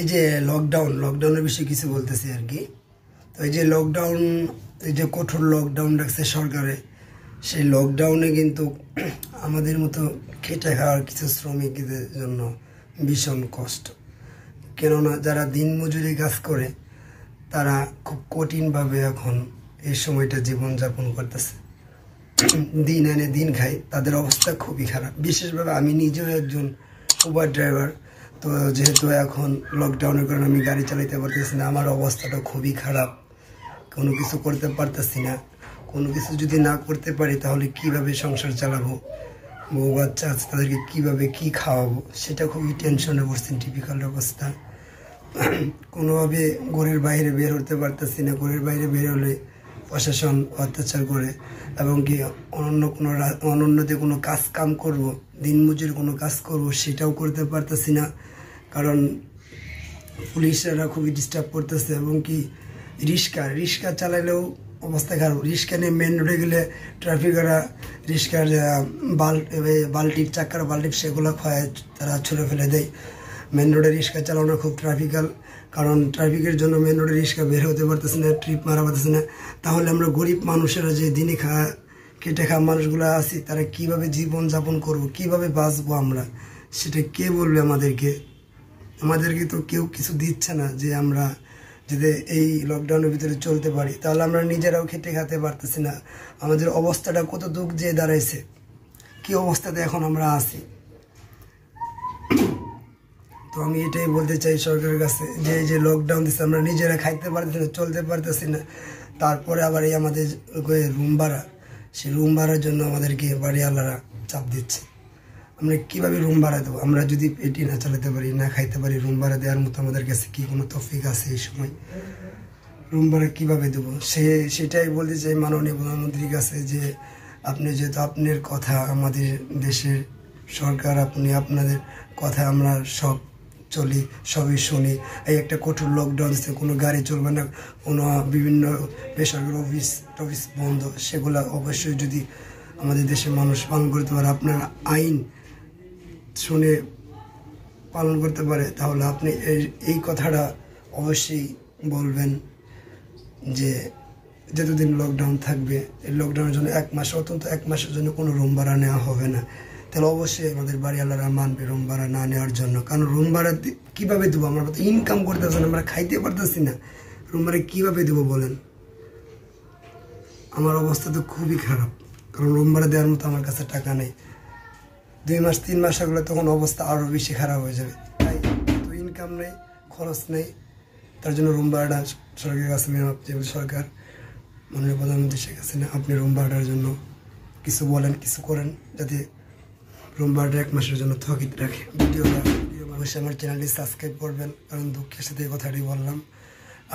এই যে লকডাউনের বিষয়ে কিছু বলতেছি আর কি। তো এই যে লকডাউন, এই যে কঠোর লকডাউন রাখছে সরকারে, সেই লকডাউনে কিন্তু আমাদের মতো খেটে খাওয়ার কিছু শ্রমিকদের জন্য ভীষণ কষ্ট। কেননা যারা দিনমজুরি কাজ করে তারা খুব কঠিনভাবে এখন এই সময়টা জীবনযাপন করতেছে, দিন আনে দিন খায়, তাদের অবস্থা খুবই খারাপ। বিশেষভাবে আমি নিজেও একজন উবার ড্রাইভার। তো যেহেতু এখন লকডাউনের কারণে আমি গাড়ি চালাতে পারতেছি না, আমার অবস্থাটা খুবই খারাপ। কোনো কিছু করতে পারতেছি না। কোনো কিছু যদি না করতে পারি তাহলে কিভাবে সংসার চালাবো, বউ বাচ্চা আছে তাদেরকে কিভাবে কি খাওয়াবো, সেটা খুবই টেনশনে পড়ছি। ডিফিকাল্ট অবস্থা, কোনোভাবে ঘরের বাইরে বের হতে পারতেছি না। ঘরের বাইরে বের হলে প্রশাসন অত্যাচার করে, এবং কি অনন্যতে কোনো কাজ কাম করবো, দিনমজুর কোনো কাজ করব সেটাও করতে পারতেছি না, কারণ পুলিশরা খুবই ডিস্টার্ব করতেছে। এবং কি রিক্সা চালাইলেও অবস্থা খারাপ। রিক্সা নিয়ে মেন রোডে গেলে ট্রাফিকরা রিক্সার বাল্টির চাকার বাল্টি সেগুলো খোয়ায় তারা ছুঁড়ে ফেলে দেয়। মেন রোডে রিক্সা চালানো খুব ট্রাফিক্যাল, কারণ ট্রাফিকের জন্য মেন রোডে রিক্সা বের হতে পারতেছে না, ট্রিপ মারা পারতেছে না। তাহলে আমরা গরিব মানুষেরা যে দিনে খেটে খাওয়া মানুষগুলো আছি, তারা কিভাবে জীবনযাপন করব, কিভাবে বাঁচবো আমরা, সেটা কে বলবে আমাদেরকে? আমাদেরকে তো কেউ কিছু দিচ্ছে না যে আমরা যদি এই লকডাউনের ভিতরে চলতে পারি, তাহলে আমরা নিজেরাও খেটে খেতে পারতেছি না। আমাদের অবস্থাটা কত দুঃখ যে দাঁড়াইছে, কি অবস্থাতে এখন আমরা আছি। তো আমি এটাই বলতে চাই সরকারের কাছে, যে এই যে লকডাউন দিচ্ছে, আমরা নিজেরা খাইতে পারতেছি না, চলতে পারতেছি না। তারপরে আবার এই আমাদের রুম ভাড়া, সেই রুম ভাড়ার জন্য আমাদেরকে বাড়িওয়ালারা চাপ দিচ্ছে। আমরা কীভাবে রুম ভাড়া দেবো? আমরা যদি পেটি না চালাতে পারি, না খাইতে পারি, রুম ভাড়া দেওয়ার মতো আমাদের কাছে কি কোনো তৌফিক আছে? এই সময় রুম ভাড়া কীভাবে দেবো? সেটাই বলতে চাই মাননীয় প্রধানমন্ত্রীর কাছে, যে আপনি যেহেতু আপনার কথা আমাদের দেশের সরকার, আপনাদের কথা আমরা সব চলি, সবই শুনি। এই একটা কঠোর লকডাউন দিচ্ছে, কোনো গাড়ি চলবে না, কোনো বিভিন্ন বেসরকারি অফিস বন্ধ, সেগুলো অবশ্যই যদি আমাদের দেশের মানুষ পালন করতে পারে, আপনার আইন শুনে পালন করতে পারে, তাহলে আপনি এই কথাটা অবশ্যই বলবেন যে যতদিন লকডাউন থাকবে, এই লকডাউনের জন্য অন্তত এক মাসের জন্য কোনো রুম ভাড়া নেওয়া হবে না। তাহলে অবশ্যই আমাদের বাড়িওয়ালারা মানবে রুম ভাড়া না নেওয়ার জন্য। কারণ রুম ভাড়া কীভাবে দেবো? আমরা তো ইনকাম করতেছি না, আমরা খাইতে পারতেছি না, রুম ভাড়া কীভাবে দেবো বলেন? আমার অবস্থা তো খুবই খারাপ, কারণ রুম ভাড়া দেওয়ার মতো আমার কাছে টাকা নেই। 2 মাস 3 মাস হলে তখন অবস্থা আরও বেশি খারাপ হয়ে যাবে। তাই তো ইনকাম নেই, খরচ নেই, তার জন্য রুম ভাড়াটা সরকারের কাছে সরকার মাননীয় প্রধানমন্ত্রী শেখ হাসিনা, আপনি রুম ভাড়াটার জন্য কিছু বলেন, কিছু করেন, যাতে রুম ভাড়াটা 1 মাসের জন্য স্থগিত রাখে। ভিডিওটা অবশ্যই আমার চ্যানেলটি সাবস্ক্রাইব করবেন, কারণ দুঃখের সাথে এই কথাটি বললাম।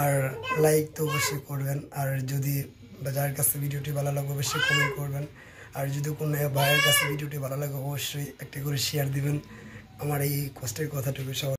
আর লাইক তো অবশ্যই করবেন, আর যদি যার কাছে ভিডিওটি ভালো লাগে অবশ্যই কমেন্ট করবেন। আর যদি কোনো ভাইয়ের কাছে ভিডিওটি ভালো লাগে অবশ্যই একটা করে শেয়ার দিবেন। আমার এই কষ্টের কথাটুকু সবাই